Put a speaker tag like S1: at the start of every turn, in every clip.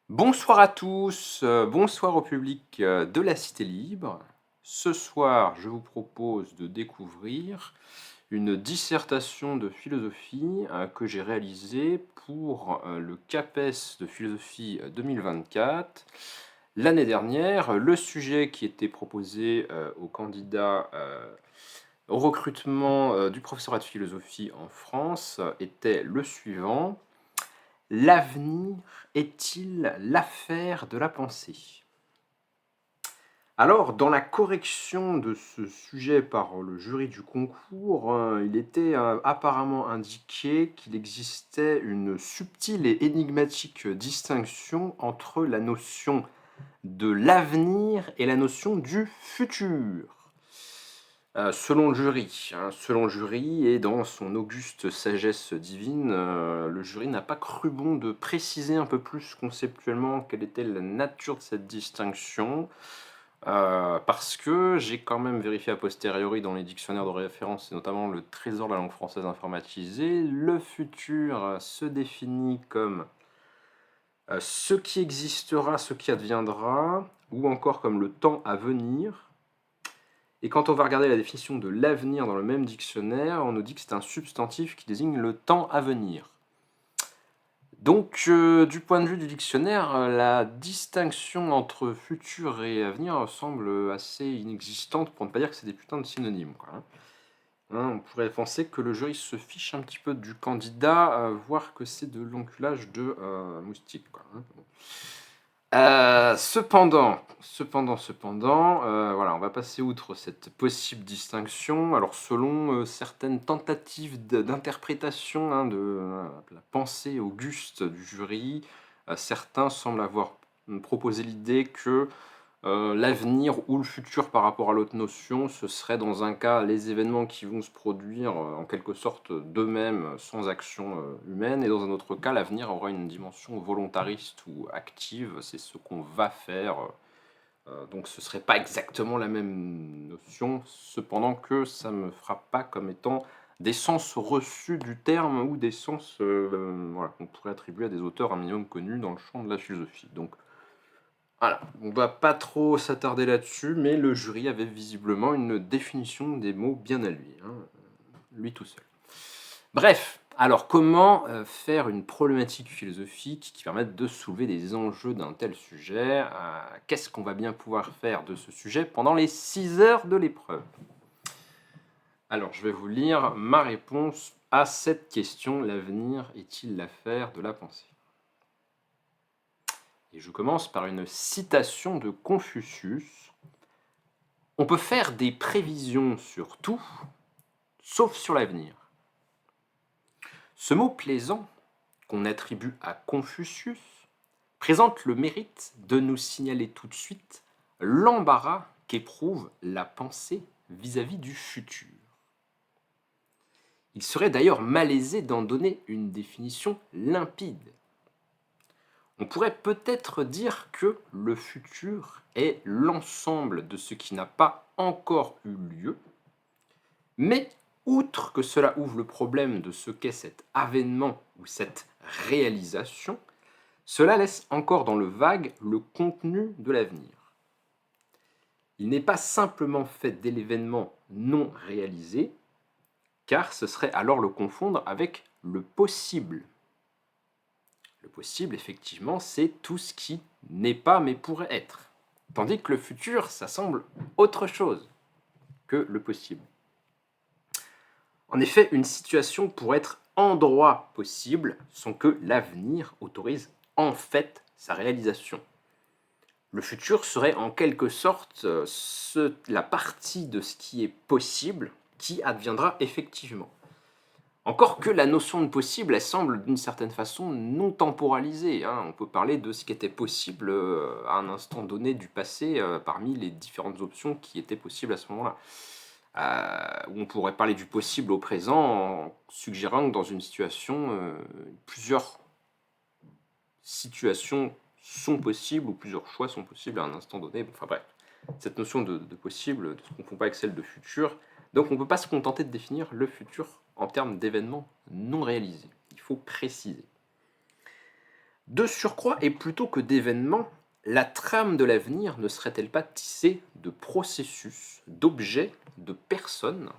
S1: Bonsoir à tous, bonsoir au public, de la Cité Libre. Ce soir, je vous propose de découvrir une dissertation de philosophie, que j'ai réalisée pour, le CAPES de philosophie, 2024. L'année dernière, le sujet qui était proposé, aux candidats, au recrutement, du professorat de philosophie en France, était le suivant: l'avenir est-il l'affaire de la pensée? Alors, dans la correction de ce sujet par le jury du concours, il était, apparemment indiqué qu'il existait une subtile et énigmatique distinction entre la notion de l'avenir et la notion du futur. Selon le jury et dans son auguste sagesse divine, le jury n'a pas cru bon de préciser un peu plus conceptuellement quelle était la nature de cette distinction, parce que j'ai quand même vérifié a posteriori dans les dictionnaires de référence et notamment le Trésor de la langue française informatisé. Le futur, se définit comme, ce qui existera, ce qui adviendra, ou encore comme le temps à venir. Et quand on va regarder la définition de l'avenir dans le même dictionnaire, on nous dit que c'est un substantif qui désigne le temps à venir. Donc, du point de vue du dictionnaire, la distinction entre futur et avenir semble assez inexistante, pour ne pas dire que c'est des putains de synonymes, quoi, hein. On pourrait penser que le jury se fiche un petit peu du candidat, voire que c'est de l'enculage de moustiques, quoi, hein. Cependant, voilà, on va passer outre cette possible distinction. Alors selon, certaines tentatives d'interprétation, hein, de, la pensée auguste du jury, certains semblent avoir, proposé l'idée que, l'avenir ou le futur par rapport à l'autre notion, ce serait dans un cas les événements qui vont se produire, en quelque sorte d'eux-mêmes, sans action, humaine, et dans un autre cas, l'avenir aura une dimension volontariste ou active, c'est ce qu'on va faire, donc ce serait pas exactement la même notion, cependant que ça me frappe pas comme étant des sens reçus du terme ou des sens, voilà, qu'on pourrait attribuer à des auteurs un minimum connus dans le champ de la philosophie. Donc voilà, on va pas trop s'attarder là-dessus, mais le jury avait visiblement une définition des mots bien à lui, hein, lui tout seul. Bref, alors comment, faire une problématique philosophique qui permette de soulever des enjeux d'un tel sujet? Qu'est-ce qu'on va bien pouvoir faire de ce sujet pendant les 6 heures de l'épreuve? Alors, je vais vous lire ma réponse à cette question: l'avenir est-il l'affaire de la pensée? Et je commence par une citation de Confucius: on peut faire des prévisions sur tout, sauf sur l'avenir. Ce mot plaisant, qu'on attribue à Confucius, présente le mérite de nous signaler tout de suite l'embarras qu'éprouve la pensée vis-à-vis du futur. Il serait d'ailleurs malaisé d'en donner une définition limpide. On pourrait peut-être dire que le futur est l'ensemble de ce qui n'a pas encore eu lieu, mais outre que cela ouvre le problème de ce qu'est cet avènement ou cette réalisation, cela laisse encore dans le vague le contenu de l'avenir. Il n'est pas simplement fait de l'événement non réalisé, car ce serait alors le confondre avec le possible. Le possible, effectivement, c'est tout ce qui n'est pas mais pourrait être. Tandis que le futur, ça semble autre chose que le possible. En effet, une situation pourrait être en droit possible sans que l'avenir autorise en fait sa réalisation. Le futur serait en quelque sorte la partie de ce qui est possible qui adviendra effectivement. Encore que la notion de possible, elle semble d'une certaine façon non temporalisée, hein. On peut parler de ce qui était possible à un instant donné du passé parmi les différentes options qui étaient possibles à ce moment-là. Ou on pourrait parler du possible au présent en suggérant que dans une situation, plusieurs situations sont possibles ou plusieurs choix sont possibles à un instant donné. Bon, enfin bref, cette notion de possible ne se confond pas avec celle de futur. Donc on ne peut pas se contenter de définir le futur en termes d'événements non réalisés. Il faut préciser. De surcroît, et plutôt que d'événements, la trame de l'avenir ne serait-elle pas tissée de processus, d'objets, de personnes?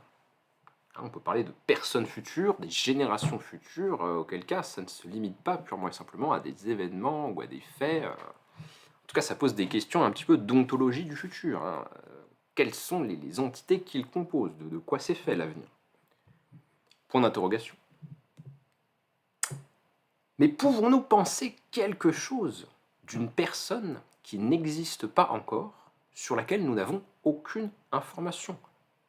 S1: Hein, on peut parler de personnes futures, des générations futures, auquel cas ça ne se limite pas purement et simplement à des événements ou à des faits. En tout cas, ça pose des questions un petit peu d'ontologie du futur, hein. Quelles sont les entités qu'il compose? De quoi c'est fait l'avenir? Point d'interrogation. Mais pouvons-nous penser quelque chose d'une personne qui n'existe pas encore, sur laquelle nous n'avons aucune information?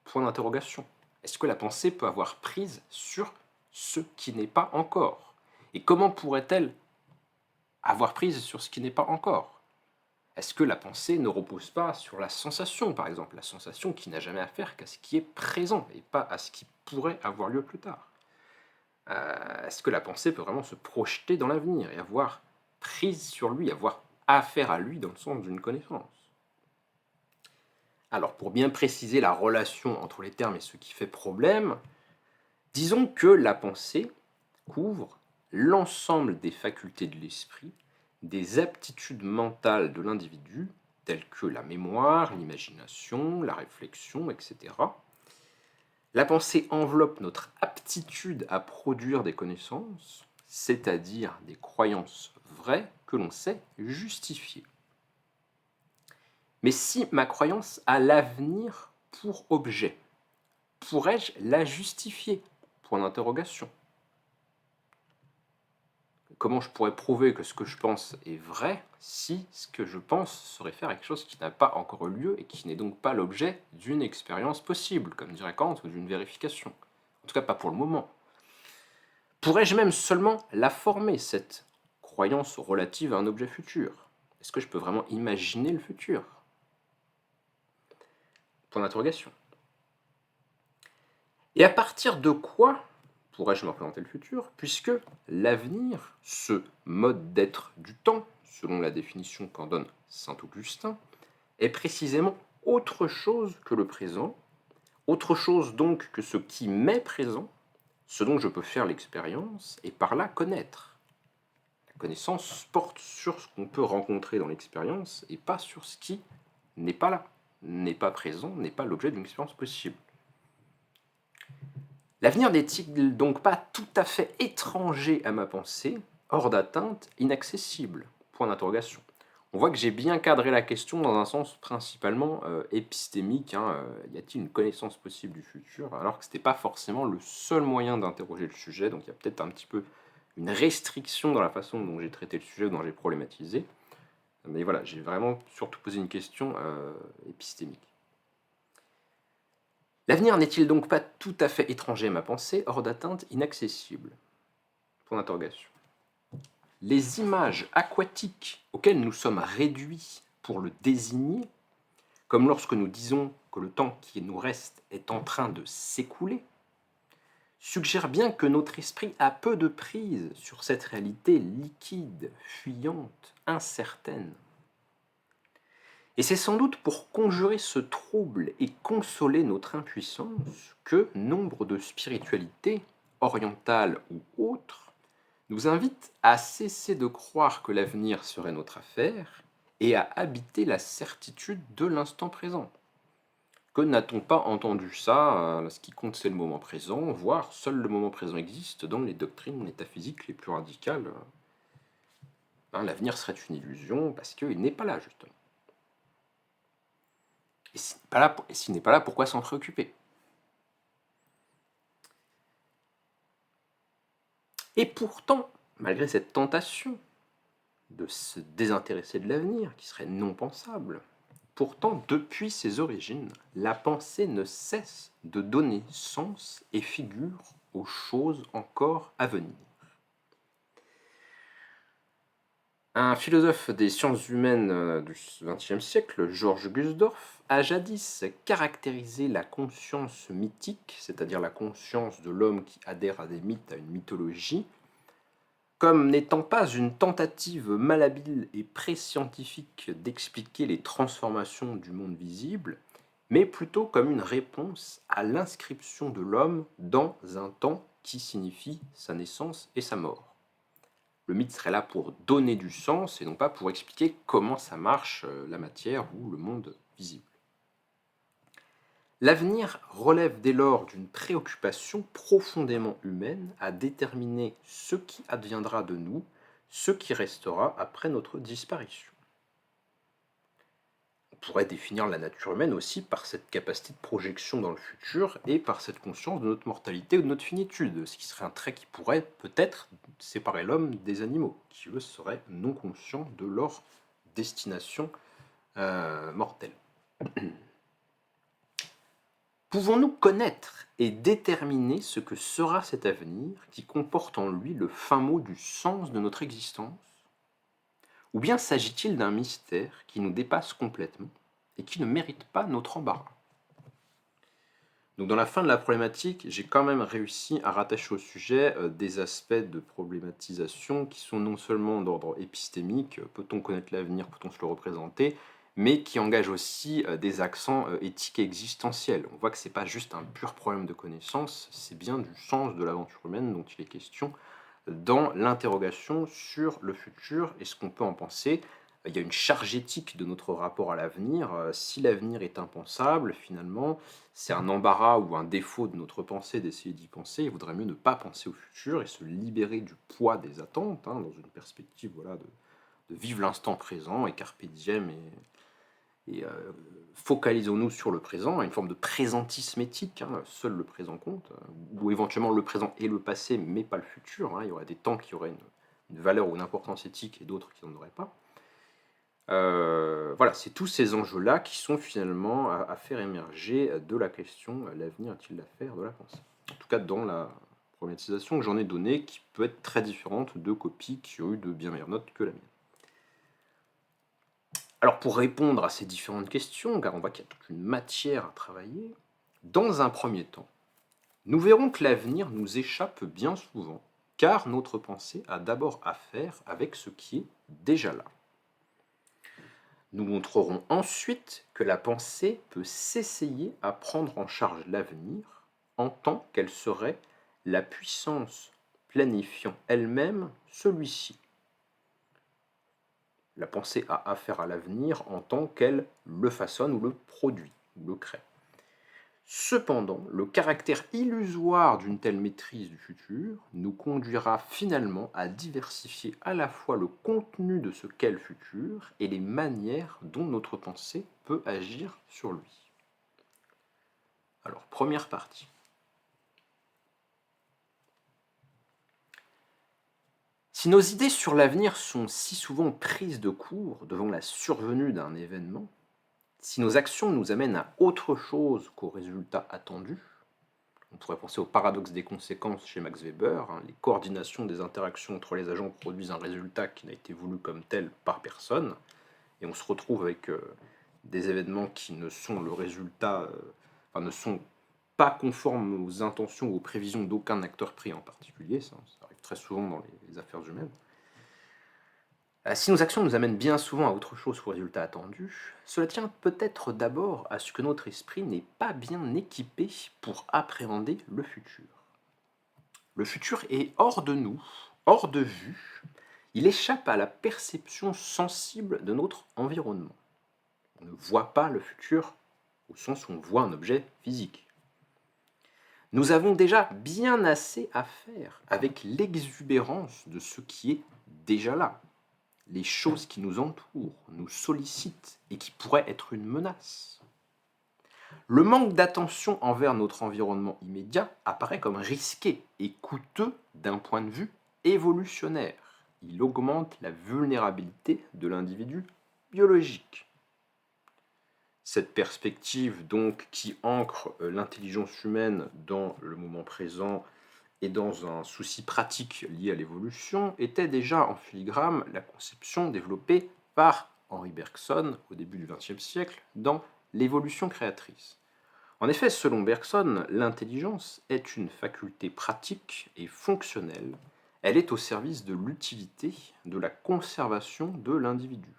S1: Point d'interrogation. Est-ce que la pensée peut avoir prise sur ce qui n'est pas encore? Et comment pourrait-elle avoir prise sur ce qui n'est pas encore? Est-ce que la pensée ne repose pas sur la sensation, par exemple, la sensation qui n'a jamais affaire qu'à ce qui est présent et pas à ce qui pourrait avoir lieu plus tard? Est-ce que la pensée peut vraiment se projeter dans l'avenir et avoir prise sur lui, avoir affaire à lui dans le sens d'une connaissance? Alors, pour bien préciser la relation entre les termes et ce qui fait problème, disons que la pensée couvre l'ensemble des facultés de l'esprit, des aptitudes mentales de l'individu, telles que la mémoire, l'imagination, la réflexion, etc. La pensée enveloppe notre aptitude à produire des connaissances, c'est-à-dire des croyances vraies que l'on sait justifier. Mais si ma croyance a l'avenir pour objet, pourrais-je la justifier? Point d'interrogation. Comment je pourrais prouver que ce que je pense est vrai si ce que je pense se réfère à quelque chose qui n'a pas encore eu lieu et qui n'est donc pas l'objet d'une expérience possible, comme dirait Kant, ou d'une vérification? En tout cas, pas pour le moment. Pourrais-je même seulement la former, cette croyance relative à un objet futur? Est-ce que je peux vraiment imaginer le futur? Point d'interrogation. Et à partir de quoi pourrais-je me représenter le futur, puisque l'avenir, ce mode d'être du temps, selon la définition qu'en donne saint Augustin, est précisément autre chose que le présent, autre chose donc que ce qui m'est présent, ce dont je peux faire l'expérience et par là connaître. La connaissance porte sur ce qu'on peut rencontrer dans l'expérience et pas sur ce qui n'est pas là, n'est pas présent, n'est pas l'objet d'une expérience possible. L'avenir n'est-il donc pas tout à fait étranger à ma pensée, hors d'atteinte, inaccessible? Point d'interrogation. On voit que j'ai bien cadré la question dans un sens principalement épistémique, hein, y a-t-il une connaissance possible du futur? Alors que ce n'était pas forcément le seul moyen d'interroger le sujet, donc il y a peut-être un petit peu une restriction dans la façon dont j'ai traité le sujet, dont j'ai problématisé. Mais voilà, j'ai vraiment surtout posé une question épistémique. L'avenir n'est-il donc pas tout à fait étranger à ma pensée, hors d'atteinte, inaccessible? Point d'interrogation. Les images aquatiques auxquelles nous sommes réduits pour le désigner, comme lorsque nous disons que le temps qui nous reste est en train de s'écouler, suggèrent bien que notre esprit a peu de prise sur cette réalité liquide, fuyante, incertaine. Et c'est sans doute pour conjurer ce trouble et consoler notre impuissance que nombre de spiritualités, orientales ou autres, nous invitent à cesser de croire que l'avenir serait notre affaire et à habiter la certitude de l'instant présent. Que n'a-t-on pas entendu ça? Ce qui compte, c'est le moment présent, voire seul le moment présent existe dans les doctrines métaphysiques les plus radicales. L'avenir serait une illusion parce qu'il n'est pas là, justement. Et s'il n'est pas là, pourquoi s'en préoccuper? Et pourtant, malgré cette tentation de se désintéresser de l'avenir, qui serait non pensable, pourtant, depuis ses origines, la pensée ne cesse de donner sens et figure aux choses encore à venir. Un philosophe des sciences humaines du XXe siècle, Georges Gusdorf, a jadis caractérisé la conscience mythique, c'est-à-dire la conscience de l'homme qui adhère à des mythes, à une mythologie, comme n'étant pas une tentative malhabile et pré-scientifique d'expliquer les transformations du monde visible, mais plutôt comme une réponse à l'inscription de l'homme dans un temps qui signifie sa naissance et sa mort. Le mythe serait là pour donner du sens et non pas pour expliquer comment ça marche la matière ou le monde visible. L'avenir relève dès lors d'une préoccupation profondément humaine à déterminer ce qui adviendra de nous, ce qui restera après notre disparition. On pourrait définir la nature humaine aussi par cette capacité de projection dans le futur et par cette conscience de notre mortalité ou de notre finitude, ce qui serait un trait qui pourrait peut-être séparer l'homme des animaux, qui eux seraient non conscients de leur destination mortelle. Pouvons-nous connaître et déterminer ce que sera cet avenir qui comporte en lui le fin mot du sens de notre existence? Ou bien s'agit-il d'un mystère qui nous dépasse complètement et qui ne mérite pas notre embarras? Donc dans la fin de la problématique, j'ai quand même réussi à rattacher au sujet des aspects de problématisation qui sont non seulement d'ordre épistémique, peut-on connaître l'avenir, peut-on se le représenter, mais qui engagent aussi des accents éthiques et existentiels. On voit que c'est pas juste un pur problème de connaissance, c'est bien du sens de l'aventure humaine dont il est question dans l'interrogation sur le futur et ce qu'on peut en penser. Il y a une charge éthique de notre rapport à l'avenir. Si l'avenir est impensable, finalement, c'est un embarras ou un défaut de notre pensée d'essayer d'y penser. Il vaudrait mieux ne pas penser au futur et se libérer du poids des attentes, hein, dans une perspective voilà, de vivre l'instant présent et carpe diem et focalisons-nous sur le présent, une forme de présentisme éthique, hein, seul le présent compte, ou éventuellement le présent et le passé, mais pas le futur. Hein, il y aurait des temps qui auraient une valeur ou une importance éthique et d'autres qui n'en auraient pas. Voilà, c'est tous ces enjeux-là qui sont finalement à faire émerger de la question l'avenir a-t-il l'affaire de la pensée? En tout cas, dans la problématisation que j'en ai donnée, qui peut être très différente de copies qui ont eu de bien meilleures notes que la mienne. Alors, pour répondre à ces différentes questions, car on voit qu'il y a toute une matière à travailler, dans un premier temps, nous verrons que l'avenir nous échappe bien souvent, car notre pensée a d'abord affaire avec ce qui est déjà là. Nous montrerons ensuite que la pensée peut s'essayer à prendre en charge l'avenir en tant qu'elle serait la puissance planifiant elle-même celui-ci. La pensée a affaire à l'avenir en tant qu'elle le façonne ou le produit, ou le crée. Cependant, le caractère illusoire d'une telle maîtrise du futur nous conduira finalement à diversifier à la fois le contenu de ce qu'est le futur et les manières dont notre pensée peut agir sur lui. Alors, première partie. Si nos idées sur l'avenir sont si souvent prises de court devant la survenue d'un événement, si nos actions nous amènent à autre chose qu'au résultat attendu, on pourrait penser au paradoxe des conséquences chez Max Weber, hein, les coordinations des interactions entre les agents produisent un résultat qui n'a été voulu comme tel par personne, et on se retrouve avec des événements qui ne sont le résultat, ne sont pas conformes aux intentions ou aux prévisions d'aucun acteur pris en particulier, ça arrive très souvent dans les affaires humaines. Si nos actions nous amènent bien souvent à autre chose qu'au résultat attendu, cela tient peut-être d'abord à ce que notre esprit n'est pas bien équipé pour appréhender le futur. Le futur est hors de nous, hors de vue, il échappe à la perception sensible de notre environnement. On ne voit pas le futur au sens où on voit un objet physique. Nous avons déjà bien assez à faire avec l'exubérance de ce qui est déjà là. Les choses qui nous entourent, nous sollicitent et qui pourraient être une menace. Le manque d'attention envers notre environnement immédiat apparaît comme risqué et coûteux d'un point de vue évolutionnaire. Il augmente la vulnérabilité de l'individu biologique. Cette perspective, donc, qui ancre l'intelligence humaine dans le moment présent et dans un souci pratique lié à l'évolution, était déjà en filigrane la conception développée par Henri Bergson au début du XXe siècle dans L'évolution créatrice. En effet, selon Bergson, l'intelligence est une faculté pratique et fonctionnelle. Elle est au service de l'utilité, de la conservation de l'individu.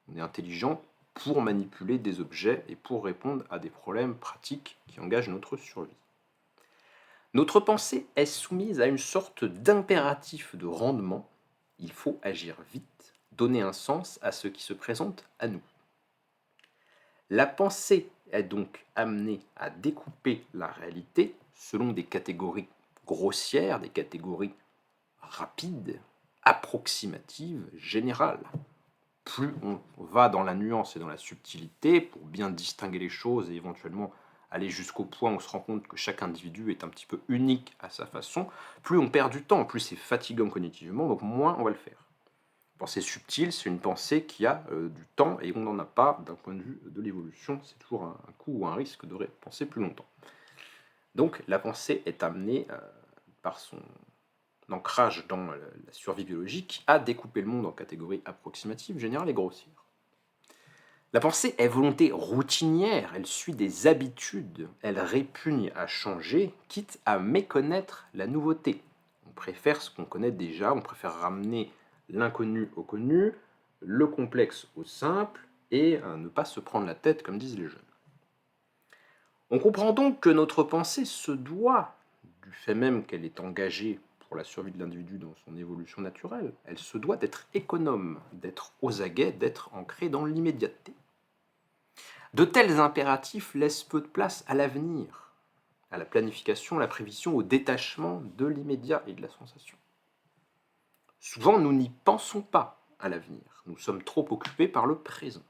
S1: On est intelligent pour manipuler des objets et pour répondre à des problèmes pratiques qui engagent notre survie. Notre pensée est soumise à une sorte d'impératif de rendement Il faut agir vite, donner un sens à ce qui se présente à nous. La pensée est donc amenée à découper la réalité selon des catégories grossières, des catégories rapides, approximatives, générales. Plus on va dans la nuance et dans la subtilité pour bien distinguer les choses et éventuellement aller jusqu'au point où on se rend compte que chaque individu est un petit peu unique à sa façon, plus on perd du temps, plus c'est fatigant cognitivement, donc moins on va le faire. Pensée subtile, c'est une pensée qui a du temps et on n'en a pas d'un point de vue de l'évolution. C'est toujours un coût ou un risque de penser plus longtemps. Donc la pensée est amenée par son ancrage dans la survie biologique à découper le monde en catégories approximatives, générales et grossières. La pensée est volonté routinière, elle suit des habitudes, elle répugne à changer, quitte à méconnaître la nouveauté. On préfère ce qu'on connaît déjà, on préfère ramener l'inconnu au connu, le complexe au simple, et ne pas se prendre la tête, comme disent les jeunes. On comprend donc que notre pensée se doit, du fait même qu'elle est engagée pour la survie de l'individu dans son évolution naturelle, elle se doit d'être économe, d'être aux aguets, d'être ancrée dans l'immédiateté. De tels impératifs laissent peu de place à l'avenir, à la planification, à la prévision, au détachement de l'immédiat et de la sensation. Souvent, nous n'y pensons pas à l'avenir, nous sommes trop occupés par le présent.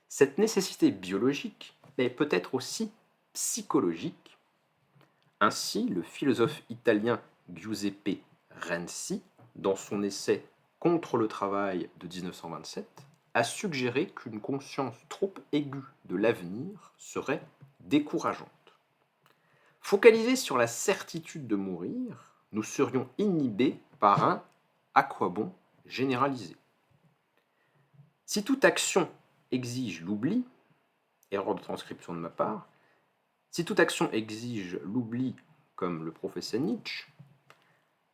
S1: Cette nécessité biologique est peut-être aussi psychologique. Ainsi, le philosophe italien Giuseppe Renzi, dans son essai Contre le travail de 1927, a suggéré qu'une conscience trop aiguë de l'avenir serait décourageante. Focalisés sur la certitude de mourir, nous serions inhibés par un « à quoi bon » généralisé. Si toute action exige l'oubli, erreur de transcription de ma part, si toute action exige l'oubli, comme le professait Nietzsche,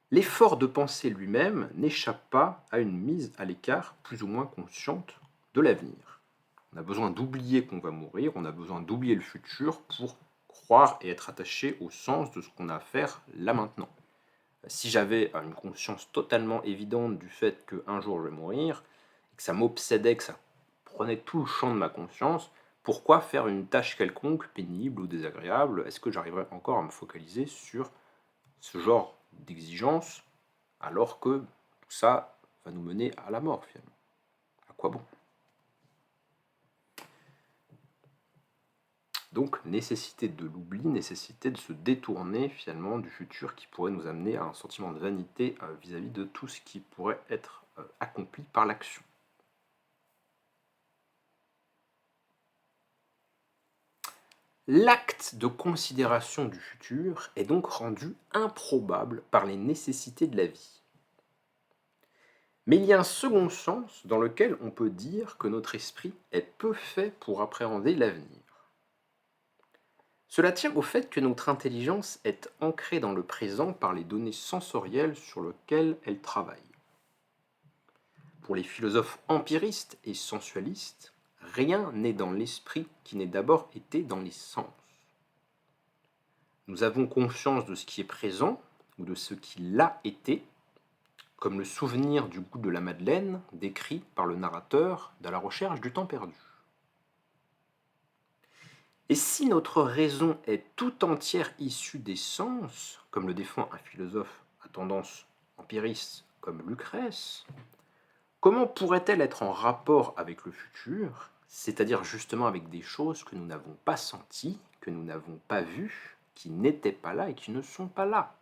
S1: l'effort de penser lui-même n'échappe pas à une mise à l'écart plus ou moins consciente de l'avenir. On a besoin d'oublier qu'on va mourir, on a besoin d'oublier le futur pour croire et être attaché au sens de ce qu'on a à faire là maintenant. Si j'avais une conscience totalement évidente du fait qu'un jour je vais mourir, que ça m'obsédait, que ça prenait tout le champ de ma conscience, pourquoi faire une tâche quelconque, pénible ou désagréable? Est-ce que j'arriverais encore à me focaliser sur ce genre d'exigence alors que tout ça va nous mener à la mort finalement? À quoi bon? Donc nécessité de l'oubli, nécessité de se détourner finalement du futur qui pourrait nous amener à un sentiment de vanité vis-à-vis de tout ce qui pourrait être accompli par l'action. L'acte de considération du futur est donc rendu improbable par les nécessités de la vie. Mais il y a un second sens dans lequel on peut dire que notre esprit est peu fait pour appréhender l'avenir. Cela tient au fait que notre intelligence est ancrée dans le présent par les données sensorielles sur lesquelles elle travaille. Pour les philosophes empiristes et sensualistes, rien n'est dans l'esprit qui n'ait d'abord été dans les sens. Nous avons conscience de ce qui est présent ou de ce qui l'a été, comme le souvenir du goût de la madeleine décrit par le narrateur dans La recherche du temps perdu. Et si notre raison est tout entière issue des sens, comme le défend un philosophe à tendance empiriste comme Lucrèce, comment pourrait-elle être en rapport avec le futur, c'est-à-dire justement avec des choses que nous n'avons pas senties, que nous n'avons pas vues, qui n'étaient pas là et qui ne sont pas là?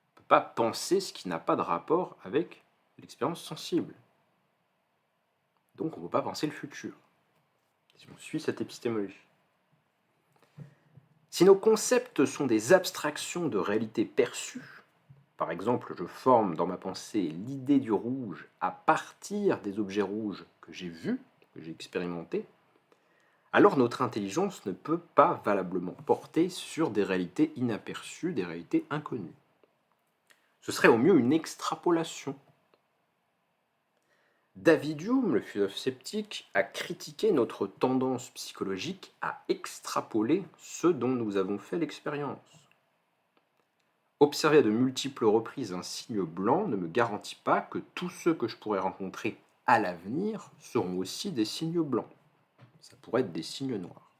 S1: On ne peut pas penser ce qui n'a pas de rapport avec l'expérience sensible. Donc on ne peut pas penser le futur, si on suit cette épistémologie. Si nos concepts sont des abstractions de réalité perçue, par exemple, je forme dans ma pensée l'idée du rouge à partir des objets rouges que j'ai vus, que j'ai expérimentés, alors notre intelligence ne peut pas valablement porter sur des réalités inaperçues, des réalités inconnues. Ce serait au mieux une extrapolation. David Hume, le philosophe sceptique, a critiqué notre tendance psychologique à extrapoler ce dont nous avons fait l'expérience. Observer à de multiples reprises un signe blanc ne me garantit pas que tous ceux que je pourrais rencontrer à l'avenir seront aussi des signes blancs. Ça pourrait être des signes noirs.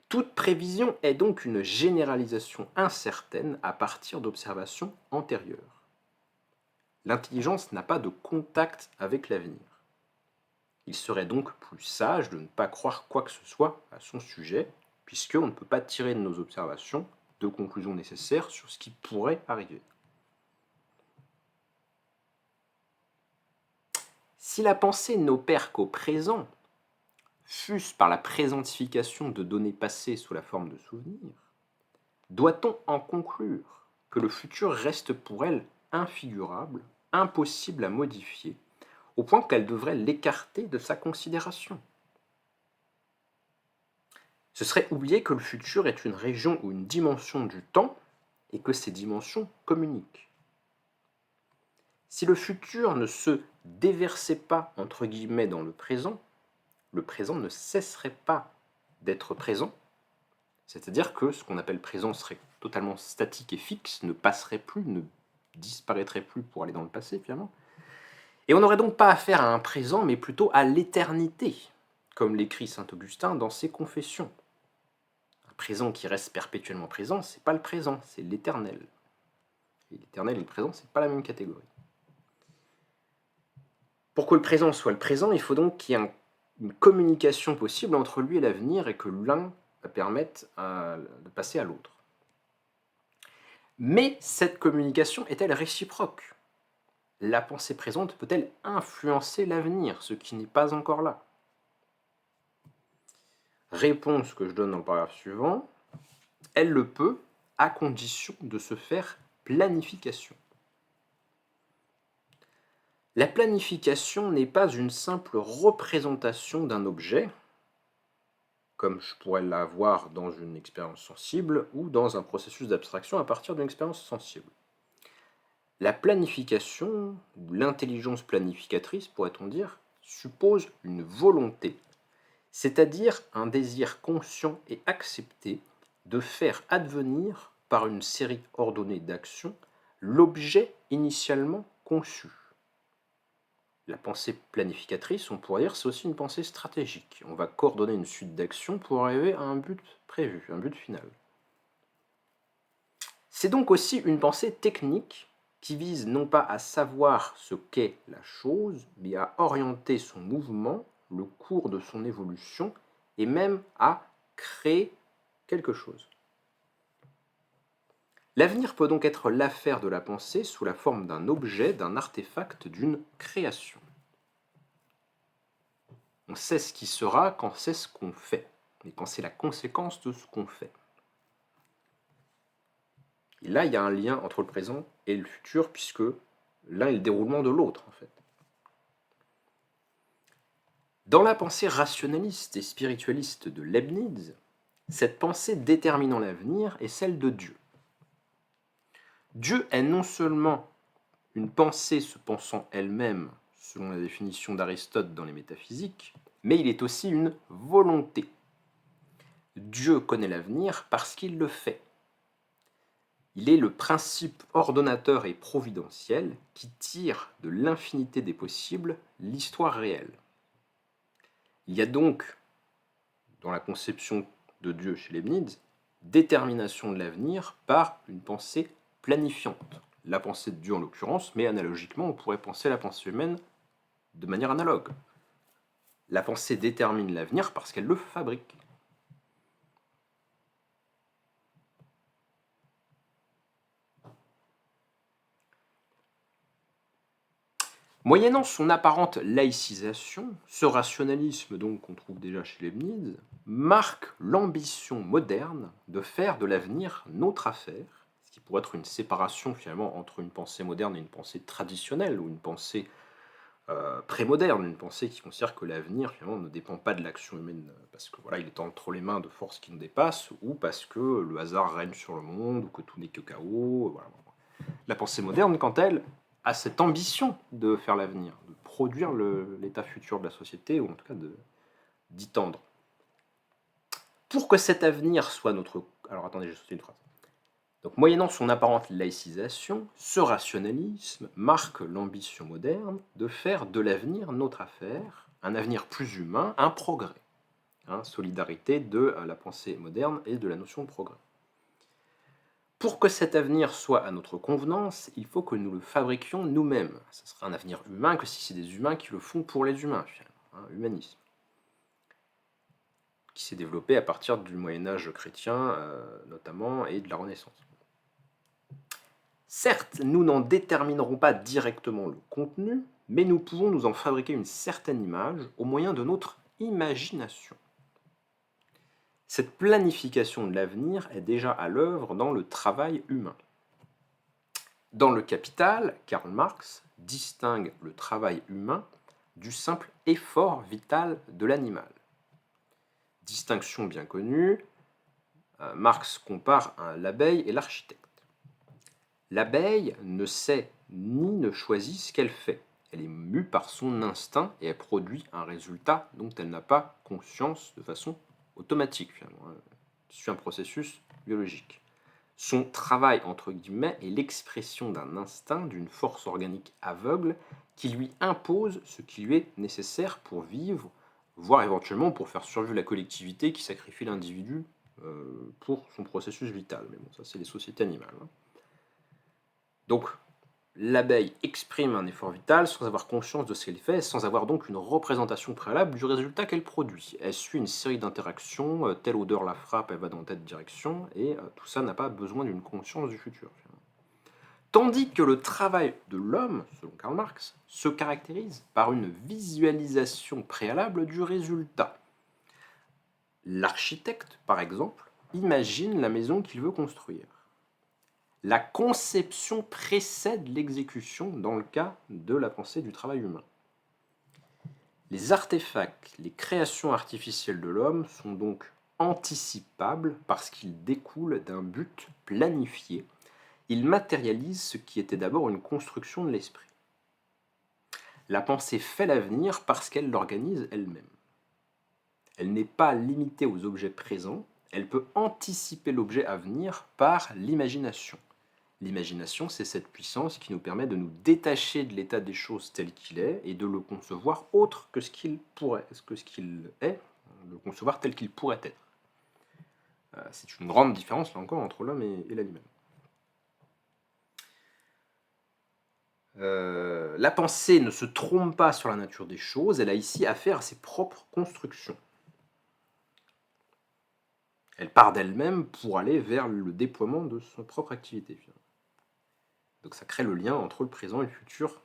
S1: Toute prévision est donc une généralisation incertaine à partir d'observations antérieures. L'intelligence n'a pas de contact avec l'avenir. Il serait donc plus sage de ne pas croire quoi que ce soit à son sujet, puisqu'on ne peut pas tirer de nos observations de conclusions nécessaires sur ce qui pourrait arriver. Si la pensée n'opère qu'au présent, fût-ce par la présentification de données passées sous la forme de souvenirs, doit-on en conclure que le futur reste pour elle infigurable, impossible à modifier, au point qu'elle devrait l'écarter de sa considération? Ce serait oublier que le futur est une région ou une dimension du temps et que ces dimensions communiquent. Si le futur ne se déversait pas, entre guillemets, dans le présent ne cesserait pas d'être présent, c'est-à-dire que ce qu'on appelle présent serait totalement statique et fixe, ne passerait plus, ne disparaîtrait plus pour aller dans le passé finalement. Et on n'aurait donc pas affaire à un présent, mais plutôt à l'éternité, comme l'écrit saint Augustin dans ses Confessions. Un présent qui reste perpétuellement présent, c'est pas le présent, c'est l'éternel. Et l'éternel et le présent, c'est pas la même catégorie. Pour que le présent soit le présent, il faut donc qu'il y ait une communication possible entre lui et l'avenir et que l'un permette de passer à l'autre. Mais cette communication est-elle réciproque? La pensée présente peut-elle influencer l'avenir, ce qui n'est pas encore là? Réponse que je donne dans le paragraphe suivant, elle le peut à condition de se faire planification. La planification n'est pas une simple représentation d'un objet, comme je pourrais l'avoir dans une expérience sensible ou dans un processus d'abstraction à partir d'une expérience sensible. La planification, ou l'intelligence planificatrice, pourrait-on dire, suppose une volonté, c'est-à-dire un désir conscient et accepté de faire advenir, par une série ordonnée d'actions, l'objet initialement conçu. La pensée planificatrice, on pourrait dire, c'est aussi une pensée stratégique. On va coordonner une suite d'actions pour arriver à un but prévu, un but final. C'est donc aussi une pensée technique qui vise non pas à savoir ce qu'est la chose, mais à orienter son mouvement, le cours de son évolution, et même à créer quelque chose. L'avenir peut donc être l'affaire de la pensée sous la forme d'un objet, d'un artefact, d'une création. On sait ce qui sera quand c'est ce qu'on fait, et quand c'est la conséquence de ce qu'on fait. Et là, il y a un lien entre le présent et le futur, puisque l'un est le déroulement de l'autre, en fait. Dans la pensée rationaliste et spiritualiste de Leibniz, cette pensée déterminant l'avenir est celle de Dieu. Dieu est non seulement une pensée se pensant elle-même, selon la définition d'Aristote dans les métaphysiques, mais il est aussi une volonté. Dieu connaît l'avenir parce qu'il le fait. Il est le principe ordonnateur et providentiel qui tire de l'infinité des possibles l'histoire réelle. Il y a donc, dans la conception de Dieu chez Leibniz, détermination de l'avenir par une pensée planifiante. La pensée de Dieu en l'occurrence, mais analogiquement, on pourrait penser la pensée humaine de manière analogue. La pensée détermine l'avenir parce qu'elle le fabrique. Moyennant son apparente laïcisation, ce rationalisme donc qu'on trouve déjà chez Leibniz marque l'ambition moderne de faire de l'avenir notre affaire, ce qui pourrait être une séparation finalement entre une pensée moderne et une pensée traditionnelle, ou une pensée prémoderne, une pensée qui considère que l'avenir finalement ne dépend pas de l'action humaine, parce que voilà, il est entre les mains de forces qui nous dépassent, ou parce que le hasard règne sur le monde, ou que tout n'est que chaos. Voilà. La pensée moderne, quant à elle, a cette ambition de faire l'avenir, de produire l'état futur de la société, ou en tout cas d'y tendre. Pour que cet avenir soit notre... Alors attendez, j'ai sauté une phrase. Donc, moyennant son apparente laïcisation, ce rationalisme marque l'ambition moderne de faire de l'avenir notre affaire, un avenir plus humain, un progrès. Solidarité de la pensée moderne et de la notion de progrès. Pour que cet avenir soit à notre convenance, il faut que nous le fabriquions nous-mêmes. Ce sera un avenir humain que si c'est des humains qui le font pour les humains, finalement, humanisme, qui s'est développé à partir du Moyen-Âge chrétien, notamment, et de la Renaissance. Certes, nous n'en déterminerons pas directement le contenu, mais nous pouvons nous en fabriquer une certaine image au moyen de notre imagination. Cette planification de l'avenir est déjà à l'œuvre dans le travail humain. Dans le Capital, Karl Marx distingue le travail humain du simple effort vital de l'animal. Distinction bien connue, Marx compare l'abeille et l'architecte. L'abeille ne sait ni ne choisit ce qu'elle fait. Elle est mue par son instinct et elle produit un résultat dont elle n'a pas conscience de façon automatique, finalement. C'est un processus biologique. Son travail, entre guillemets, est l'expression d'un instinct, d'une force organique aveugle qui lui impose ce qui lui est nécessaire pour vivre, voire éventuellement pour faire survivre la collectivité qui sacrifie l'individu pour son processus vital. Mais bon, ça c'est les sociétés animales. Donc, l'abeille exprime un effort vital sans avoir conscience de ce qu'elle fait, sans avoir donc une représentation préalable du résultat qu'elle produit. Elle suit une série d'interactions, telle odeur la frappe, elle va dans telle direction, et tout ça n'a pas besoin d'une conscience du futur. Tandis que le travail de l'homme, selon Karl Marx, se caractérise par une visualisation préalable du résultat. L'architecte, par exemple, imagine la maison qu'il veut construire. La conception précède l'exécution dans le cas de la pensée du travail humain. Les artefacts, les créations artificielles de l'homme sont donc anticipables parce qu'ils découlent d'un but planifié. Ils matérialisent ce qui était d'abord une construction de l'esprit. La pensée fait l'avenir parce qu'elle l'organise elle-même. Elle n'est pas limitée aux objets présents, elle peut anticiper l'objet à venir par l'imagination. L'imagination, c'est cette puissance qui nous permet de nous détacher de l'état des choses tel qu'il est et de le concevoir autre que ce qu'il pourrait, que ce qu'il est, le concevoir tel qu'il pourrait être. C'est une grande différence, là encore, entre l'homme et l'animal. La pensée ne se trompe pas sur la nature des choses, elle a ici affaire à ses propres constructions. Elle part d'elle-même pour aller vers le déploiement de son propre activité, finalement. Donc ça crée le lien entre le présent et le futur,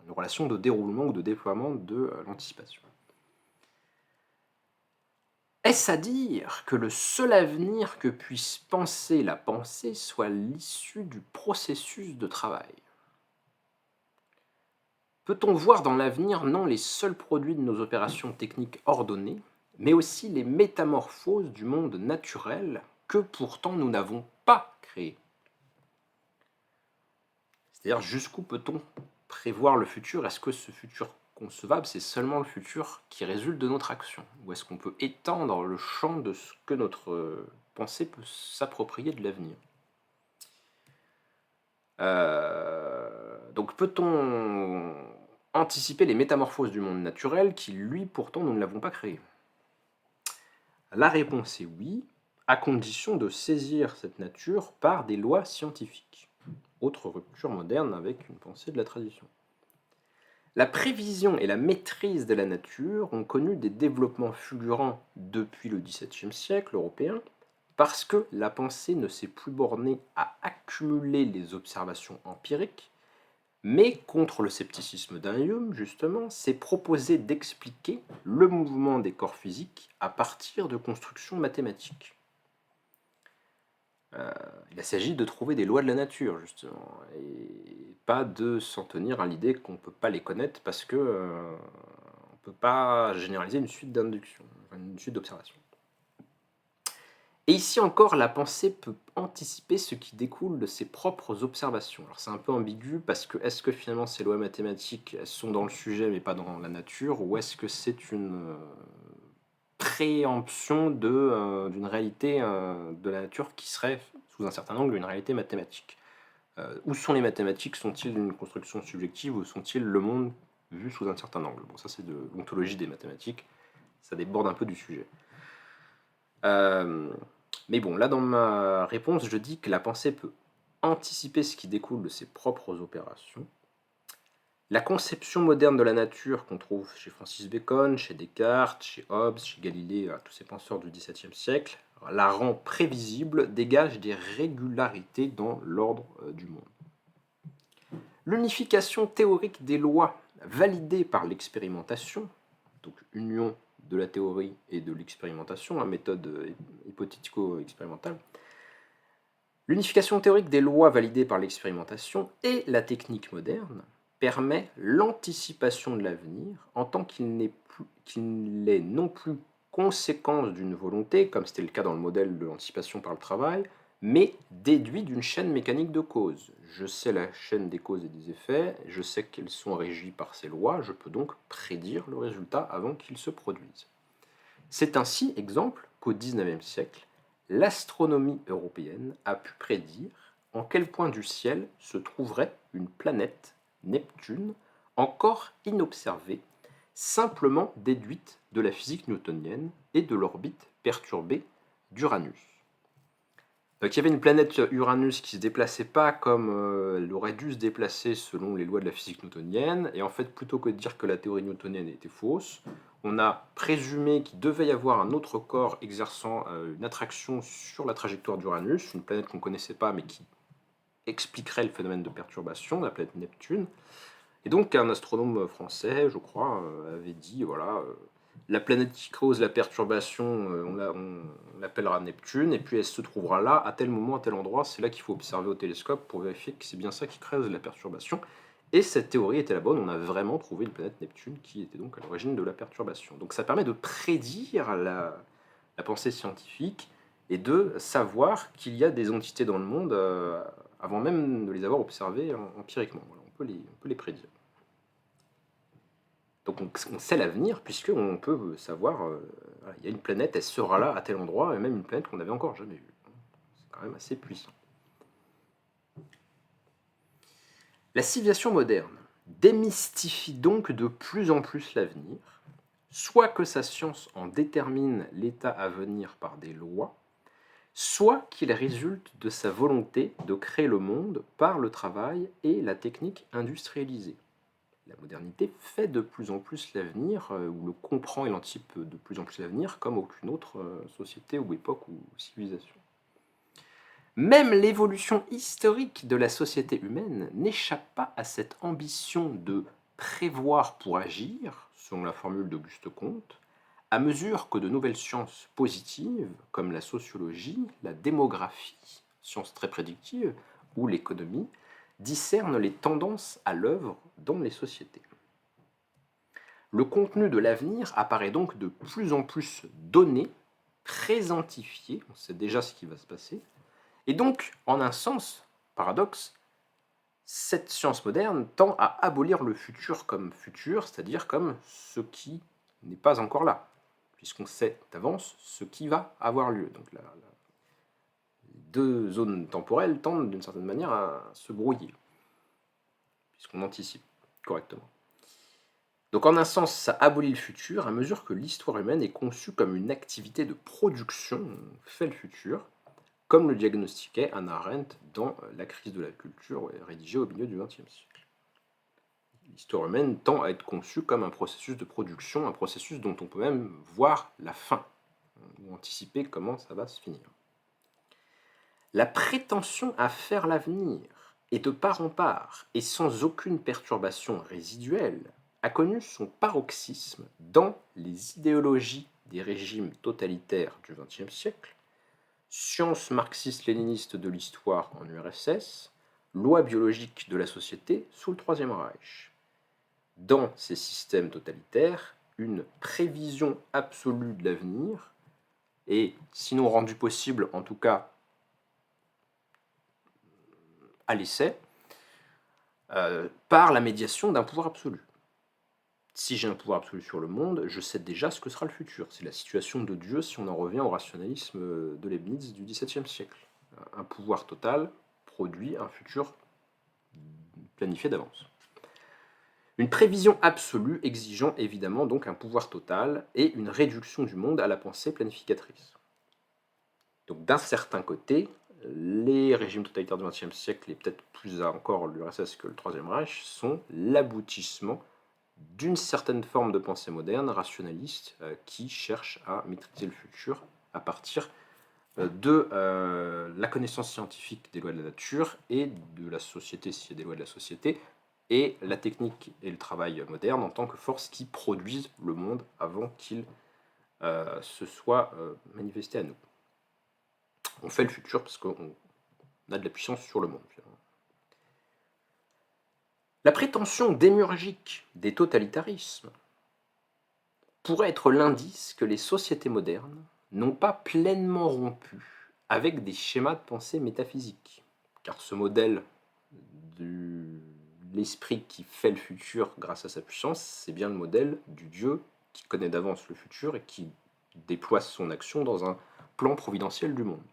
S1: une relation de déroulement ou de déploiement de l'anticipation. Est-ce à dire que le seul avenir que puisse penser la pensée soit l'issue du processus de travail? Peut-on voir dans l'avenir non les seuls produits de nos opérations techniques ordonnées, mais aussi les métamorphoses du monde naturel que pourtant nous n'avons pas créé? C'est-à-dire, jusqu'où peut-on prévoir le futur? Est-ce que ce futur concevable, c'est seulement le futur qui résulte de notre action? Ou est-ce qu'on peut étendre le champ de ce que notre pensée peut s'approprier de l'avenir? Donc peut-on anticiper les métamorphoses du monde naturel qui, lui, pourtant, nous ne l'avons pas créé? La réponse est oui, à condition de saisir cette nature par des lois scientifiques. Autre rupture moderne avec une pensée de la tradition. La prévision et la maîtrise de la nature ont connu des développements fulgurants depuis le XVIIe siècle européen, parce que la pensée ne s'est plus bornée à accumuler les observations empiriques, mais contre le scepticisme d'un Hume, justement, s'est proposé d'expliquer le mouvement des corps physiques à partir de constructions mathématiques. Il s'agit de trouver des lois de la nature, justement, et pas de s'en tenir à l'idée qu'on ne peut pas les connaître parce que on ne peut pas généraliser une suite d'inductions, une suite d'observations. Et ici encore, la pensée peut anticiper ce qui découle de ses propres observations. Alors c'est un peu ambigu parce que est-ce que finalement ces lois mathématiques elles sont dans le sujet mais pas dans la nature, ou est-ce que c'est une préemption d'une réalité de la nature qui serait sous un certain angle, une réalité mathématique. Où sont les mathématiques? Sont-ils une construction subjective ou sont-ils le monde vu sous un certain angle? Bon, ça c'est de l'ontologie des mathématiques, ça déborde un peu du sujet. Mais bon, là dans ma réponse, je dis que la pensée peut anticiper ce qui découle de ses propres opérations. La conception moderne de la nature qu'on trouve chez Francis Bacon, chez Descartes, chez Hobbes, chez Galilée, tous ces penseurs du XVIIe siècle, la rend prévisible, dégage des régularités dans l'ordre du monde. L'unification théorique des lois validées par l'expérimentation, donc union de la théorie et de l'expérimentation, méthode hypothético-expérimentale, l'unification théorique des lois validées par l'expérimentation et la technique moderne permet l'anticipation de l'avenir en tant qu'il n'est non plus conséquence d'une volonté, comme c'était le cas dans le modèle de l'anticipation par le travail, mais déduit d'une chaîne mécanique de causes. Je sais la chaîne des causes et des effets, je sais qu'elles sont régies par ces lois, je peux donc prédire le résultat avant qu'il se produise. C'est ainsi, exemple, qu'au XIXe siècle, l'astronomie européenne a pu prédire en quel point du ciel se trouverait une planète, Neptune, encore inobservée, simplement déduite de la physique newtonienne et de l'orbite perturbée d'Uranus. Donc il y avait une planète Uranus qui ne se déplaçait pas comme elle aurait dû se déplacer selon les lois de la physique newtonienne, et en fait, plutôt que de dire que la théorie newtonienne était fausse, on a présumé qu'il devait y avoir un autre corps exerçant une attraction sur la trajectoire d'Uranus, une planète qu'on ne connaissait pas mais qui expliquerait le phénomène de perturbation, la planète Neptune. Et donc un astronome français, je crois, avait dit, voilà, la planète qui cause la perturbation, on l'appellera Neptune, et puis elle se trouvera là, à tel moment, à tel endroit, c'est là qu'il faut observer au télescope pour vérifier que c'est bien ça qui cause la perturbation. Et cette théorie était la bonne, on a vraiment trouvé une planète Neptune qui était donc à l'origine de la perturbation. Donc ça permet de prédire la pensée scientifique et de savoir qu'il y a des entités dans le monde avant même de les avoir observées empiriquement. Voilà, on peut les prédire. Donc on sait l'avenir puisqu'on peut savoir, il y a une planète, elle sera là à tel endroit, et même une planète qu'on n'avait encore jamais vue. C'est quand même assez puissant. La civilisation moderne démystifie donc de plus en plus l'avenir, soit que sa science en détermine l'état à venir par des lois, soit qu'il résulte de sa volonté de créer le monde par le travail et la technique industrialisée. La modernité fait de plus en plus l'avenir, ou le comprend et l'anticipe de plus en plus l'avenir, comme aucune autre société ou époque ou civilisation. Même l'évolution historique de la société humaine n'échappe pas à cette ambition de prévoir pour agir, selon la formule d'Auguste Comte, à mesure que de nouvelles sciences positives, comme la sociologie, la démographie, sciences très prédictives, ou l'économie, discernent les tendances à l'œuvre dans les sociétés. Le contenu de l'avenir apparaît donc de plus en plus donné, présentifié, on sait déjà ce qui va se passer, et donc, en un sens, paradoxe, cette science moderne tend à abolir le futur comme futur, c'est-à-dire comme ce qui n'est pas encore là, puisqu'on sait d'avance ce qui va avoir lieu. Donc les deux zones temporelles tendent d'une certaine manière à se brouiller, puisqu'on anticipe correctement. Donc en un sens, ça abolit le futur à mesure que l'histoire humaine est conçue comme une activité de production, on fait le futur, comme le diagnostiquait Hannah Arendt dans La crise de la culture, rédigée au milieu du XXe siècle. L'histoire humaine tend à être conçue comme un processus de production, un processus dont on peut même voir la fin, ou anticiper comment ça va se finir. La prétention à faire l'avenir, et de part en part, et sans aucune perturbation résiduelle, a connu son paroxysme dans les idéologies des régimes totalitaires du XXe siècle, sciences marxistes-léninistes de l'histoire en URSS, loi biologique de la société sous le Troisième Reich. Dans ces systèmes totalitaires, une prévision absolue de l'avenir, et sinon rendue possible, en tout cas à l'essai, par la médiation d'un pouvoir absolu. Si j'ai un pouvoir absolu sur le monde, je sais déjà ce que sera le futur. C'est la situation de Dieu si on en revient au rationalisme de Leibniz du XVIIe siècle. un pouvoir total produit un futur planifié d'avance. Une prévision absolue exigeant évidemment donc un pouvoir total et une réduction du monde à la pensée planificatrice. Donc d'un certain côté, les régimes totalitaires du XXe siècle, et peut-être plus encore l'URSS que le Troisième Reich, sont l'aboutissement d'une certaine forme de pensée moderne, rationaliste, qui cherche à maîtriser le futur à partir de la connaissance scientifique des lois de la nature et de la société, s'il y a des lois de la société, et la technique et le travail moderne en tant que force qui produisent le monde avant qu'il se soit manifesté à nous. On fait le futur parce qu'on a de la puissance sur le monde. Finalement. La prétention démiurgique des totalitarismes pourrait être l'indice que les sociétés modernes n'ont pas pleinement rompu avec des schémas de pensée métaphysiques. Car ce modèle de l'esprit qui fait le futur grâce à sa puissance, c'est bien le modèle du Dieu qui connaît d'avance le futur et qui déploie son action dans un plan providentiel du monde.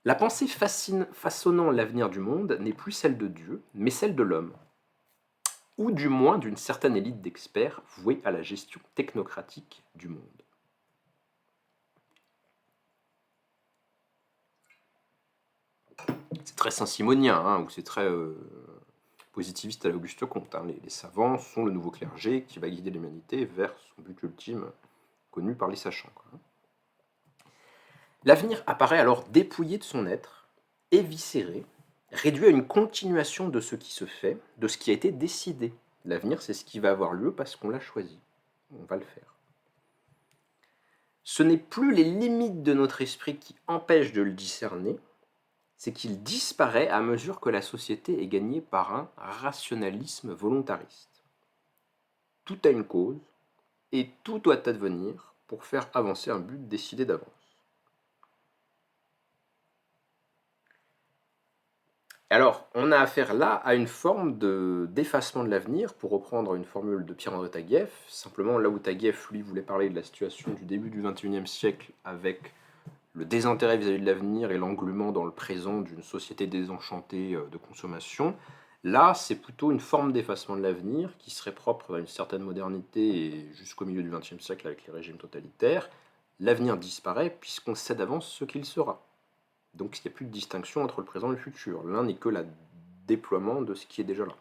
S1: La pensée façonnant l'avenir du monde n'est plus celle de Dieu, mais celle de l'homme, ou du moins d'une certaine élite d'experts voués à la gestion technocratique du monde. C'est très saint-simonien, hein, ou c'est très positiviste à l'Auguste Comte. Hein. Les savants sont le nouveau clergé qui va guider l'humanité vers son but ultime, connu par les sachants. Quoi. L'avenir apparaît alors dépouillé de son être, éviscéré, réduit à une continuation de ce qui se fait, de ce qui a été décidé. L'avenir, c'est ce qui va avoir lieu parce qu'on l'a choisi. On va le faire. Ce n'est plus les limites de notre esprit qui empêchent de le discerner, c'est qu'il disparaît à mesure que la société est gagnée par un rationalisme volontariste. Tout a une cause, et tout doit advenir pour faire avancer un but décidé d'avance. Alors, on a affaire là à une forme d'effacement de l'avenir, pour reprendre une formule de Pierre-André Taguieff. Simplement, là où Taguieff, lui, voulait parler de la situation du début du XXIe siècle avec le désintérêt vis-à-vis de l'avenir et l'engluement dans le présent d'une société désenchantée de consommation, là, c'est plutôt une forme d'effacement de l'avenir qui serait propre à une certaine modernité et jusqu'au milieu du XXe siècle avec les régimes totalitaires. L'avenir disparaît puisqu'on sait d'avance ce qu'il sera. Donc il n'y a plus de distinction entre le présent et le futur. L'un n'est que le déploiement de ce qui est déjà là.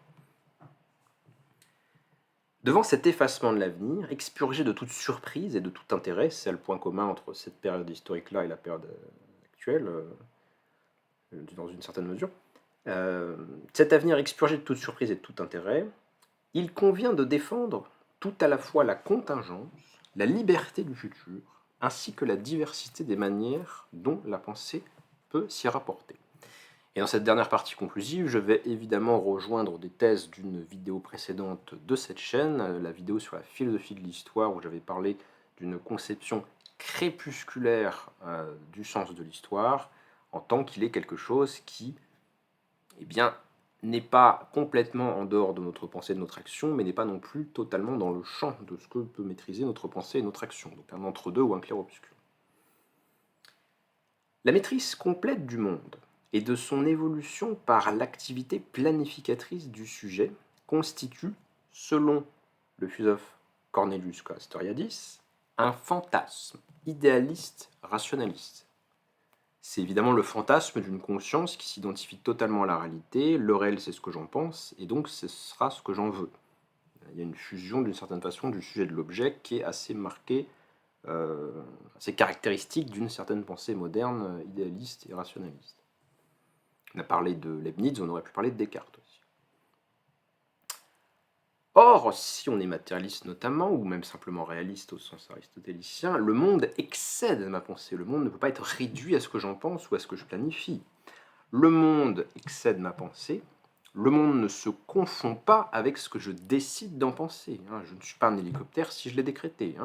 S1: Devant cet effacement de l'avenir, expurgé de toute surprise et de tout intérêt, c'est le point commun entre cette période historique-là et la période actuelle, dans une certaine mesure, cet avenir expurgé de toute surprise et de tout intérêt, il convient de défendre tout à la fois la contingence, la liberté du futur, ainsi que la diversité des manières dont la pensée peut s'y rapporter. Et dans cette dernière partie conclusive, je vais évidemment rejoindre des thèses d'une vidéo précédente de cette chaîne, la vidéo sur la philosophie de l'histoire, où j'avais parlé d'une conception crépusculaire du sens de l'histoire, en tant qu'il est quelque chose qui, eh bien, n'est pas complètement en dehors de notre pensée et de notre action, mais n'est pas non plus totalement dans le champ de ce que peut maîtriser notre pensée et notre action, donc un entre-deux ou un clair-obscur. La maîtrise complète du monde et de son évolution par l'activité planificatrice du sujet constitue, selon le philosophe Cornelius Castoriadis, un fantasme idéaliste rationaliste. C'est évidemment le fantasme d'une conscience qui s'identifie totalement à la réalité, le réel c'est ce que j'en pense, et donc ce sera ce que j'en veux. Il y a une fusion d'une certaine façon du sujet et de l'objet qui est assez marquée, assez caractéristique d'une certaine pensée moderne, idéaliste et rationaliste. On a parlé de Leibniz, on aurait pu parler de Descartes aussi. Or, si on est matérialiste notamment, ou même simplement réaliste au sens aristotélicien, le monde excède ma pensée. Le monde ne peut pas être réduit à ce que j'en pense ou à ce que je planifie. Le monde excède ma pensée. Le monde ne se confond pas avec ce que je décide d'en penser. Je ne suis pas un hélicoptère si je l'ai décrété.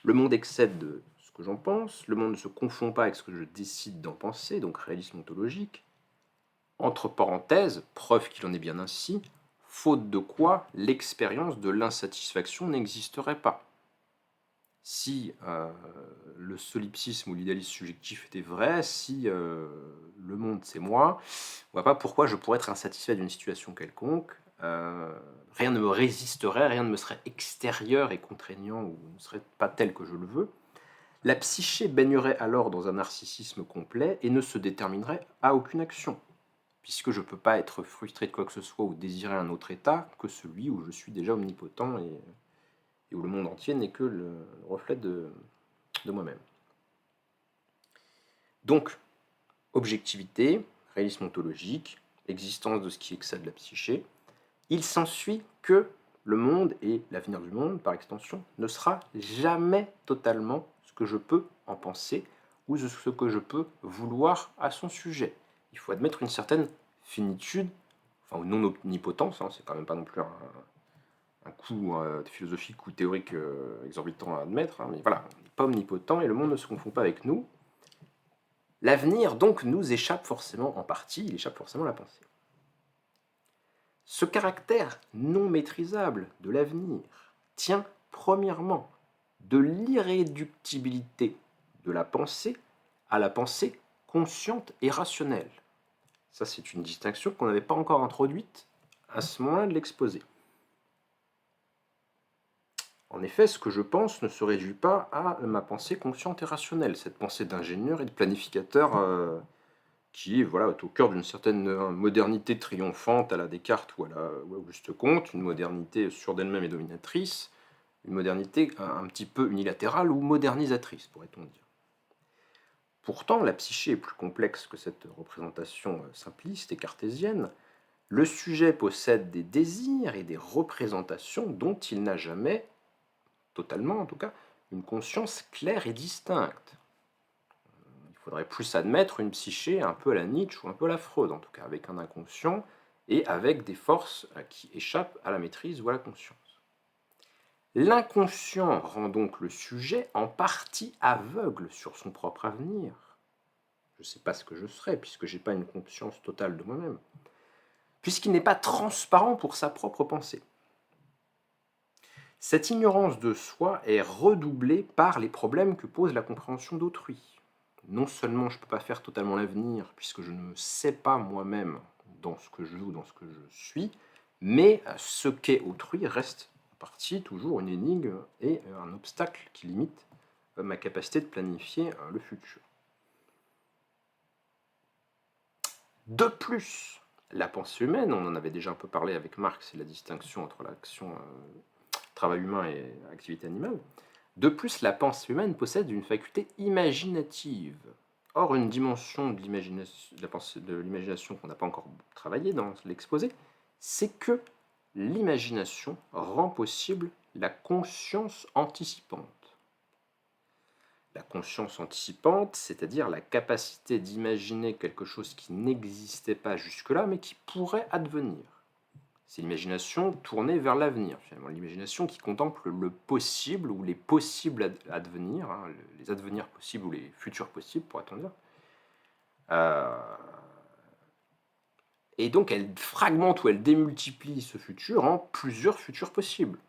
S1: Le monde excède ce que j'en pense. Le monde ne se confond pas avec ce que je décide d'en penser, donc réalisme ontologique. Entre parenthèses, preuve qu'il en est bien ainsi, faute de quoi l'expérience de l'insatisfaction n'existerait pas. Si le solipsisme ou l'idéalisme subjectif était vrai, si le monde c'est moi, je vois pas pourquoi je pourrais être insatisfait d'une situation quelconque. Rien ne me résisterait, rien ne me serait extérieur et contraignant ou ne serait pas tel que je le veux. La psyché baignerait alors dans un narcissisme complet et ne se déterminerait à aucune action, puisque je ne peux pas être frustré de quoi que ce soit ou désirer un autre état que celui où je suis déjà omnipotent et où le monde entier n'est que le reflet de moi-même. Donc, objectivité, réalisme ontologique, existence de ce qui excède la psyché, il s'ensuit que le monde et l'avenir du monde, par extension, ne sera jamais totalement ce que je peux en penser ou ce que je peux vouloir à son sujet. Il faut admettre une certaine finitude, enfin, ou non-omnipotence, hein, c'est quand même pas non plus un coup philosophique ou théorique exorbitant à admettre, hein, mais voilà, on n'est pas omnipotent et le monde ne se confond pas avec nous. L'avenir, donc, nous échappe forcément en partie, il échappe forcément à la pensée. Ce caractère non maîtrisable de l'avenir tient premièrement de l'irréductibilité de la pensée à la pensée consciente et rationnelle. Ça, c'est une distinction qu'on n'avait pas encore introduite à ce moment-là de l'exposé. En effet, ce que je pense ne se réduit pas à ma pensée consciente et rationnelle, cette pensée d'ingénieur et de planificateur qui est voilà, au cœur d'une certaine modernité triomphante à la Descartes ou à Auguste Comte, une modernité sûre d'elle-même et dominatrice, une modernité un petit peu unilatérale ou modernisatrice, pourrait-on dire. Pourtant, la psyché est plus complexe que cette représentation simpliste et cartésienne. Le sujet possède des désirs et des représentations dont il n'a jamais, totalement en tout cas, une conscience claire et distincte. Il faudrait plus admettre une psyché un peu à la Nietzsche ou un peu à la Freud, en tout cas, avec un inconscient et avec des forces qui échappent à la maîtrise ou à la conscience. L'inconscient rend donc le sujet en partie aveugle sur son propre avenir. Je ne sais pas ce que je serai, puisque je n'ai pas une conscience totale de moi-même, puisqu'il n'est pas transparent pour sa propre pensée. Cette ignorance de soi est redoublée par les problèmes que pose la compréhension d'autrui. Non seulement je ne peux pas faire totalement l'avenir, puisque je ne me sais pas moi-même dans ce que je veux ou dans ce que je suis, mais ce qu'est autrui reste en partie toujours une énigme et un obstacle qui limite ma capacité de planifier le futur. De plus, la pensée humaine, on en avait déjà un peu parlé avec Marx et la distinction entre l'action travail humain et activité animale. De plus, la pensée humaine possède une faculté imaginative. Or, une dimension de l'imagination qu'on n'a pas encore travaillé dans l'exposé, c'est que l'imagination rend possible la conscience anticipante. La conscience anticipante, c'est-à-dire la capacité d'imaginer quelque chose qui n'existait pas jusque-là, mais qui pourrait advenir. C'est l'imagination tournée vers l'avenir, finalement, l'imagination qui contemple le possible ou les possibles advenirs, hein, les advenirs possibles ou les futurs possibles, pourrait-on dire. Et donc elle fragmente ou elle démultiplie ce futur en plusieurs futurs possibles.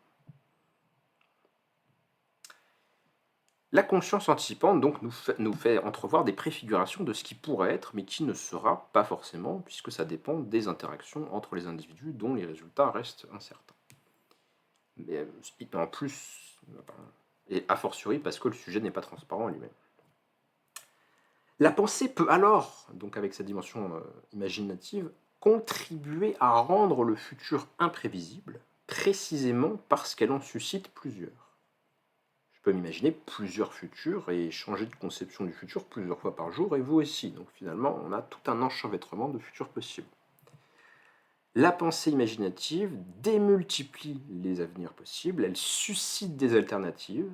S1: La conscience anticipante donc nous fait entrevoir des préfigurations de ce qui pourrait être, mais qui ne sera pas forcément, puisque ça dépend des interactions entre les individus dont les résultats restent incertains. Mais en plus, et a fortiori parce que le sujet n'est pas transparent lui-même. La pensée peut alors, donc avec sa dimension imaginative, contribuer à rendre le futur imprévisible, précisément parce qu'elle en suscite plusieurs. Je peux m'imaginer plusieurs futurs et changer de conception du futur plusieurs fois par jour, et vous aussi. Donc finalement, on a tout un enchevêtrement de futurs possibles. La pensée imaginative démultiplie les avenirs possibles, elle suscite des alternatives.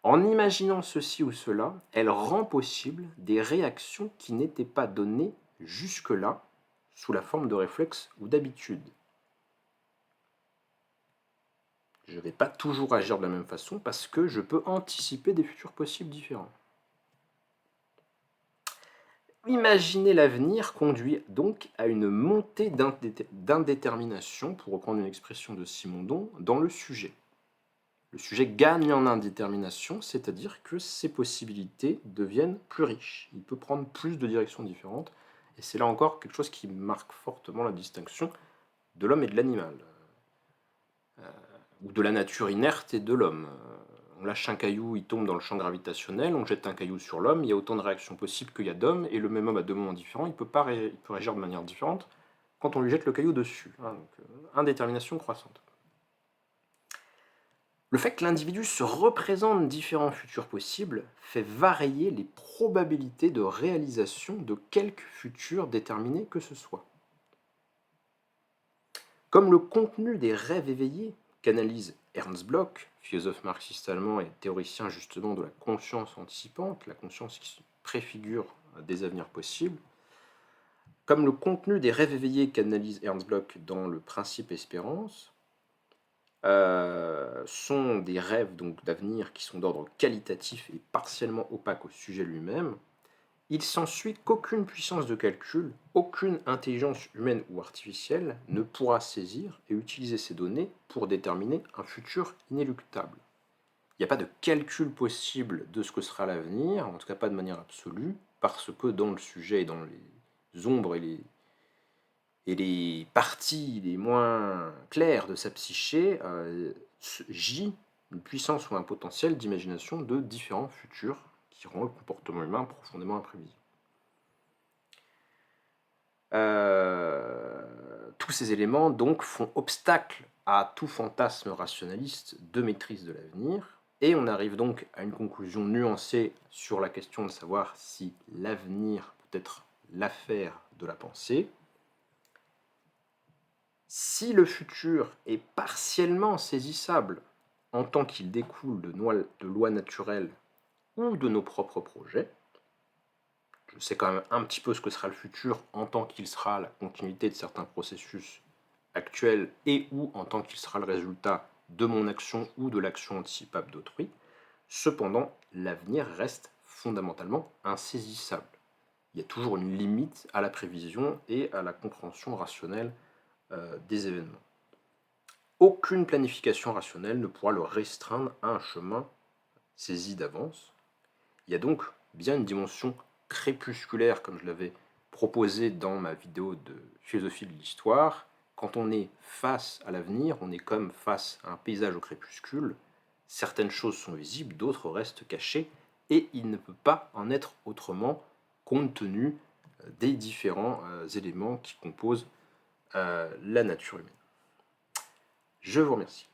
S1: En imaginant ceci ou cela, elle rend possible des réactions qui n'étaient pas données jusque-là sous la forme de réflexes ou d'habitudes. Je ne vais pas toujours agir de la même façon parce que je peux anticiper des futurs possibles différents. Imaginer l'avenir conduit donc à une montée d'indétermination, pour reprendre une expression de Simondon, dans le sujet. Le sujet gagne en indétermination, c'est-à-dire que ses possibilités deviennent plus riches. Il peut prendre plus de directions différentes, et c'est là encore quelque chose qui marque fortement la distinction de l'homme et de l'animal, ou de la nature inerte et de l'homme. On lâche un caillou, il tombe dans le champ gravitationnel, on jette un caillou sur l'homme, il y a autant de réactions possibles qu'il y a d'hommes, et le même homme à deux moments différents, il peut réagir de manière différente quand on lui jette le caillou dessus. Donc, indétermination croissante. Le fait que l'individu se représente différents futurs possibles fait varier les probabilités de réalisation de quelque futur déterminé que ce soit. Comme le contenu des rêves éveillés qu'analyse Ernst Bloch, philosophe marxiste allemand et théoricien justement de la conscience anticipante, la conscience qui préfigure des avenirs possibles, comme le contenu des rêves éveillés qu'analyse Ernst Bloch dans le Principe Espérance, sont des rêves donc d'avenir qui sont d'ordre qualitatif et partiellement opaques au sujet lui-même, il s'ensuit qu'aucune puissance de calcul, aucune intelligence humaine ou artificielle ne pourra saisir et utiliser ces données pour déterminer un futur inéluctable. Il n'y a pas de calcul possible de ce que sera l'avenir, en tout cas pas de manière absolue, parce que dans le sujet et dans les ombres et les parties les moins claires de sa psyché, gît une puissance ou un potentiel d'imagination de différents futurs qui rend le comportement humain profondément imprévisible. Tous ces éléments donc font obstacle à tout fantasme rationaliste de maîtrise de l'avenir, et on arrive donc à une conclusion nuancée sur la question de savoir si l'avenir peut être l'affaire de la pensée. Si le futur est partiellement saisissable en tant qu'il découle de lois naturelles ou de nos propres projets, je sais quand même un petit peu ce que sera le futur en tant qu'il sera la continuité de certains processus actuels et ou en tant qu'il sera le résultat de mon action ou de l'action anticipable d'autrui. Cependant, l'avenir reste fondamentalement insaisissable. Il y a toujours une limite à la prévision et à la compréhension rationnelle des événements. Aucune planification rationnelle ne pourra le restreindre à un chemin saisi d'avance. Il y a donc bien une dimension crépusculaire, comme je l'avais proposé dans ma vidéo de philosophie de l'histoire. Quand on est face à l'avenir, on est comme face à un paysage au crépuscule. Certaines choses sont visibles, d'autres restent cachées, et il ne peut pas en être autrement compte tenu des différents éléments qui composent la nature humaine. Je vous remercie.